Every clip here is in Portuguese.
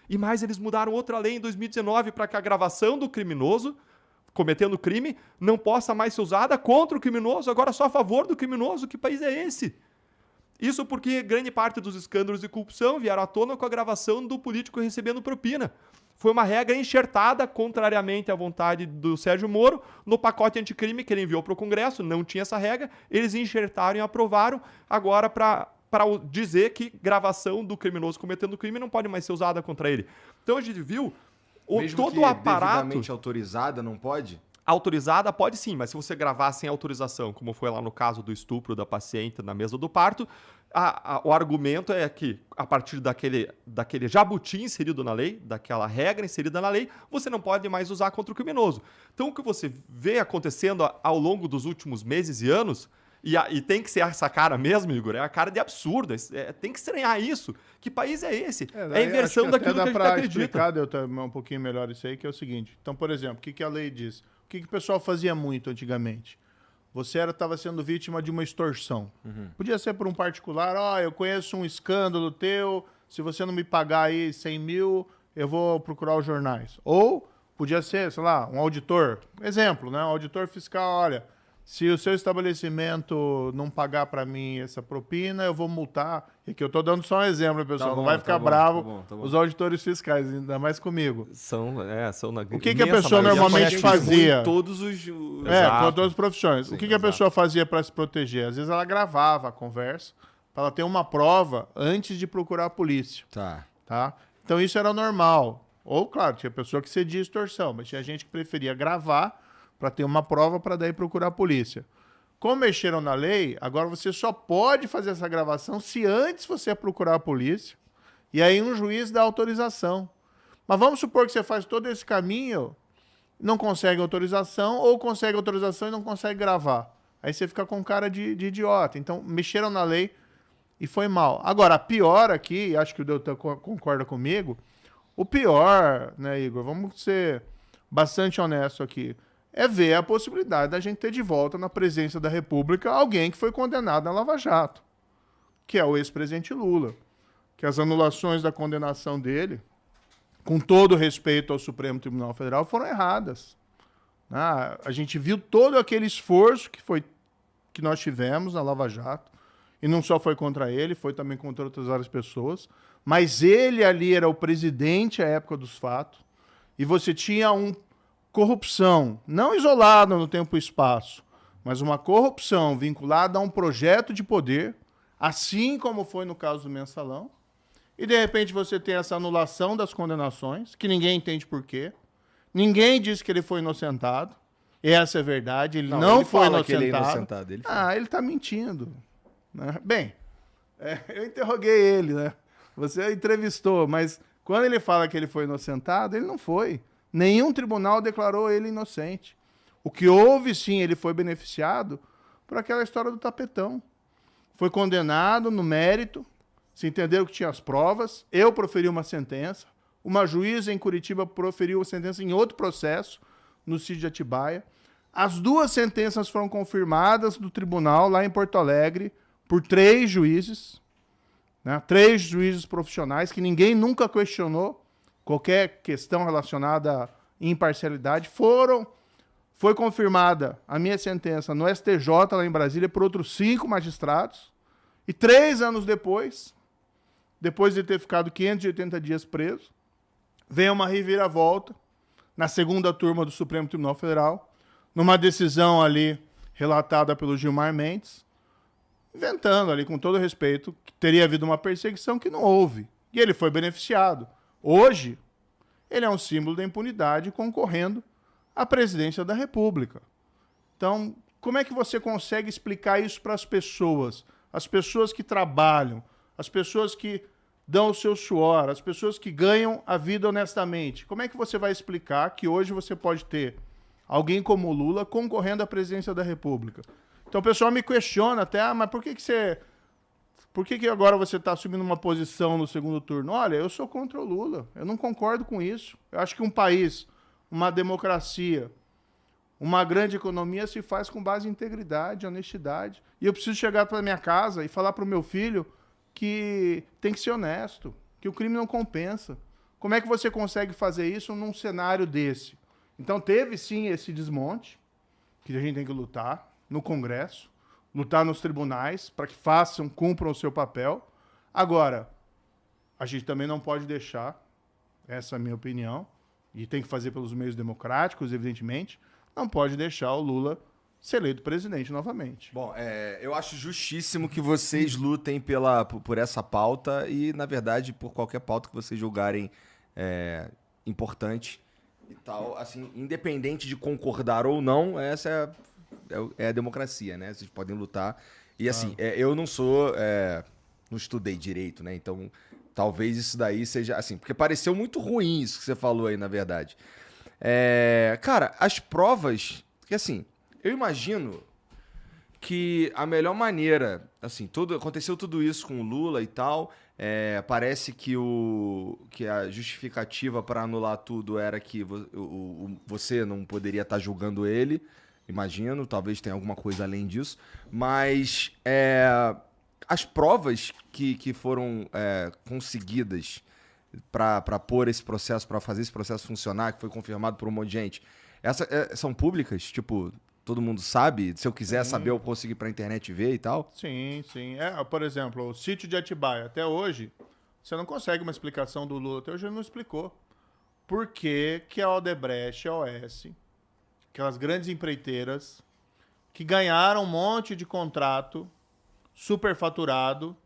E mais, eles mudaram outra lei em 2019 para que a gravação do criminoso cometendo crime não possa mais ser usada contra o criminoso, agora só a favor do criminoso. Que país é esse? Isso porque grande parte dos escândalos de corrupção vieram à tona com a gravação do político recebendo propina. Foi uma regra enxertada, contrariamente à vontade do Sérgio Moro, no pacote anticrime que ele enviou para o Congresso. Não tinha essa regra, eles enxertaram e aprovaram agora para dizer que gravação do criminoso cometendo crime não pode mais ser usada contra ele. Então a gente viu todo o aparato... devidamente autorizada, não pode? Autorizada pode sim, mas se você gravar sem autorização, como foi lá no caso do estupro da paciente na mesa do parto, o argumento é que, a partir daquele jabuti inserido na lei, daquela regra inserida na lei, você não pode mais usar contra o criminoso. Então, o que você vê acontecendo ao longo dos últimos meses e anos, e tem que ser essa cara mesmo, Igor, é a cara de absurdo, tem que estranhar isso. Que país é esse? É a inversão daquilo que a gente acredita. Explicar um pouquinho melhor isso aí, que é o seguinte. Então, por exemplo, o que a lei diz? O que o pessoal fazia muito antigamente? Você estava sendo vítima de uma extorsão. Podia ser por um particular, eu conheço um escândalo teu, se você não me pagar aí 100 mil, eu vou procurar os jornais. Ou podia ser, sei lá, um auditor. Exemplo, né? Um auditor fiscal, olha, se o seu estabelecimento não pagar para mim essa propina, eu vou multar. E aqui eu estou dando só um exemplo, pessoal. Não vai ficar bravo os auditores fiscais, ainda mais comigo. São na O que a pessoa normalmente fazia? Todos os... com todas as profissões. Sim, o que a pessoa fazia para se proteger? Às vezes ela gravava a conversa para ela ter uma prova antes de procurar a polícia. Tá? Então isso era normal. Ou, claro, tinha pessoa que cedia extorsão, mas tinha gente que preferia gravar para ter uma prova para daí procurar a polícia. Como mexeram na lei, agora você só pode fazer essa gravação se antes você procurar a polícia e aí um juiz dá autorização. Mas vamos supor que você faz todo esse caminho, não consegue autorização ou consegue autorização e não consegue gravar. Aí você fica com cara de idiota. Então, mexeram na lei e foi mal. Agora, a pior aqui, acho que o Deltan concorda comigo, o pior, né, Igor, vamos ser bastante honesto aqui, é ver a possibilidade da gente ter de volta na presidência da República alguém que foi condenado na Lava Jato, que é o ex-presidente Lula. Que as anulações da condenação dele, com todo respeito ao Supremo Tribunal Federal, foram erradas. A gente viu todo aquele esforço que nós tivemos na Lava Jato, e não só foi contra ele, foi também contra outras várias pessoas, mas ele ali era o presidente à época dos fatos, e você tinha corrupção, não isolada no tempo e espaço, mas uma corrupção vinculada a um projeto de poder, assim como foi no caso do Mensalão, e de repente você tem essa anulação das condenações, que ninguém entende por quê, ninguém diz que ele foi inocentado, essa é a verdade, ele não foi inocentado. Ele está mentindo. Né? Bem, eu interroguei ele, né? Você entrevistou, mas quando ele fala que ele foi inocentado, ele não foi. Nenhum tribunal declarou ele inocente. O que houve, sim, ele foi beneficiado por aquela história do tapetão. Foi condenado no mérito, se entenderam que tinha as provas, eu proferi uma sentença, uma juíza em Curitiba proferiu a sentença em outro processo, no sítio de Atibaia. As duas sentenças foram confirmadas do tribunal, lá em Porto Alegre, por 3 juízes, né? 3 juízes profissionais, que ninguém nunca questionou qualquer questão relacionada à imparcialidade. Foi confirmada a minha sentença no STJ, lá em Brasília, por outros 5 magistrados. E 3 anos depois de ter ficado 580 dias preso, vem uma reviravolta na segunda turma do Supremo Tribunal Federal, numa decisão ali relatada pelo Gilmar Mendes, inventando ali, com todo respeito, que teria havido uma perseguição que não houve. E ele foi beneficiado. Hoje, ele é um símbolo da impunidade concorrendo à presidência da República. Então, como é que você consegue explicar isso para as pessoas? As pessoas que trabalham, as pessoas que dão o seu suor, as pessoas que ganham a vida honestamente. Como é que você vai explicar que hoje você pode ter alguém como o Lula concorrendo à presidência da República? Então o pessoal me questiona até, mas por que agora você está assumindo uma posição no segundo turno? Olha, eu sou contra o Lula, eu não concordo com isso. Eu acho que um país, uma democracia, uma grande economia se faz com base em integridade, honestidade. E eu preciso chegar para minha casa e falar para o meu filho que tem que ser honesto, que o crime não compensa. Como é que você consegue fazer isso num cenário desse? Então teve sim esse desmonte, que a gente tem que lutar no Congresso, lutar nos tribunais para que cumpram o seu papel. Agora, a gente também não pode deixar, essa é a minha opinião, e tem que fazer pelos meios democráticos, evidentemente, não pode deixar o Lula ser eleito presidente novamente. Bom, eu acho justíssimo que vocês lutem por essa pauta e, na verdade, por qualquer pauta que vocês julgarem importante e tal. Assim, independente de concordar ou não, essa é a democracia, né? Vocês podem lutar. E, assim, eu não sou... não estudei direito, né? Então, talvez isso daí seja... assim, porque pareceu muito ruim isso que você falou aí, na verdade. Cara, as provas... que, assim... eu imagino que a melhor maneira, assim, aconteceu tudo isso com o Lula e tal, parece que a justificativa para anular tudo era que você não poderia estar julgando ele, imagino, talvez tenha alguma coisa além disso, mas as provas que foram conseguidas para pôr esse processo, para fazer esse processo funcionar, que foi confirmado por um monte de gente, são públicas? Tipo... todo mundo sabe? Se eu quiser saber, eu consigo ir pra internet ver e tal? Sim, sim. Por exemplo, o sítio de Atibaia. Até hoje, você não consegue uma explicação do Lula. Até hoje ele não explicou. Por que a Odebrecht, a OS, aquelas grandes empreiteiras, que ganharam um monte de contrato superfaturado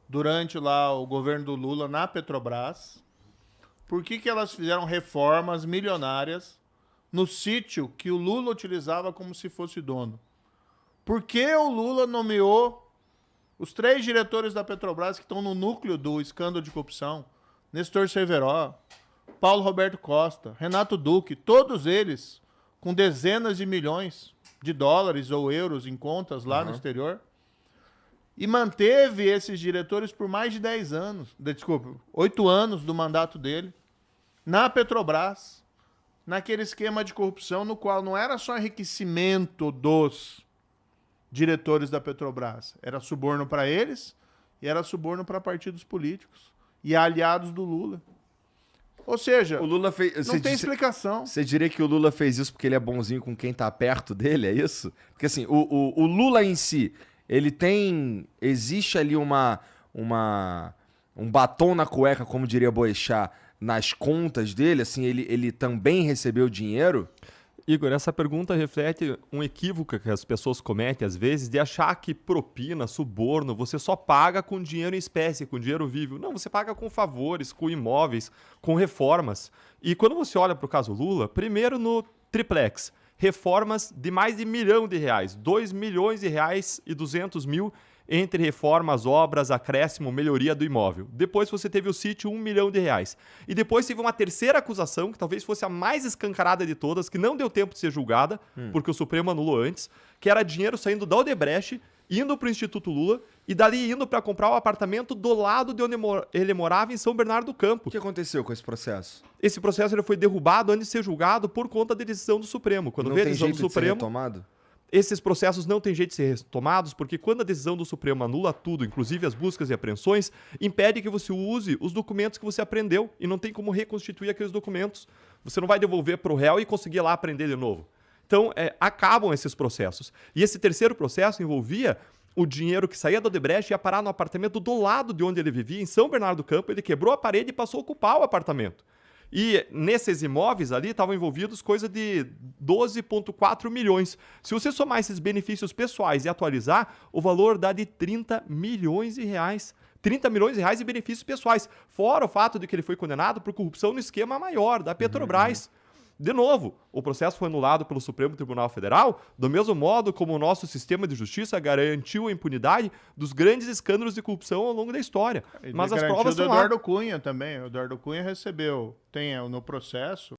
durante lá o governo do Lula na Petrobras, por que elas fizeram reformas milionárias no sítio que o Lula utilizava como se fosse dono? Por que o Lula nomeou os 3 diretores da Petrobras que estão no núcleo do escândalo de corrupção? Nestor Cerveró, Paulo Roberto Costa, Renato Duque, todos eles com dezenas de milhões de dólares ou euros em contas lá no exterior. E manteve esses diretores por mais de 10 anos, 8 anos do mandato dele, na Petrobras, naquele esquema de corrupção no qual não era só enriquecimento dos diretores da Petrobras, era suborno para eles e era suborno para partidos políticos e aliados do Lula. Ou seja, o Lula não tem explicação. Você diria que o Lula fez isso porque ele é bonzinho com quem tá perto dele, é isso? Porque assim, o Lula em si, ele tem... existe ali um batom na cueca, como diria Boechat, nas contas dele, assim, ele também recebeu dinheiro? Igor, essa pergunta reflete um equívoco que as pessoas cometem, às vezes, de achar que propina, suborno, você só paga com dinheiro em espécie, com dinheiro vivo. Não, você paga com favores, com imóveis, com reformas. E quando você olha para o caso Lula, primeiro no triplex, reformas de mais de R$ 1 milhão, R$ 2 milhões e 200 mil entre reformas, obras, acréscimo, melhoria do imóvel. Depois você teve o sítio, R$ 1 milhão. E depois teve uma terceira acusação, que talvez fosse a mais escancarada de todas, que não deu tempo de ser julgada, porque o Supremo anulou antes, que era dinheiro saindo da Odebrecht, indo para o Instituto Lula, e dali indo para comprar o apartamento do lado de onde ele morava, em São Bernardo do Campo. O que aconteceu com esse processo? Esse processo ele foi derrubado antes de ser julgado por conta da decisão do Supremo. Quando veio a decisão do Supremo, de ser retomado? Esses processos não têm jeito de ser retomados, porque quando a decisão do Supremo anula tudo, inclusive as buscas e apreensões, impede que você use os documentos que você apreendeu e não tem como reconstituir aqueles documentos. Você não vai devolver para o réu e conseguir lá apreender de novo. Então, acabam esses processos. E esse terceiro processo envolvia o dinheiro que saía da Odebrecht e ia parar no apartamento do lado de onde ele vivia, em São Bernardo do Campo. Ele quebrou a parede e passou a ocupar o apartamento. E nesses imóveis ali estavam envolvidos coisa de 12,4 milhões. Se você somar esses benefícios pessoais e atualizar, o valor dá de 30 milhões de reais. 30 milhões de reais em benefícios pessoais. Fora o fato de que ele foi condenado por corrupção no esquema maior da Petrobras. De novo, o processo foi anulado pelo Supremo Tribunal Federal, do mesmo modo como o nosso sistema de justiça garantiu a impunidade dos grandes escândalos de corrupção ao longo da história. Mas as provas do são lá. Eduardo Cunha também. O Eduardo Cunha recebeu, tem no processo,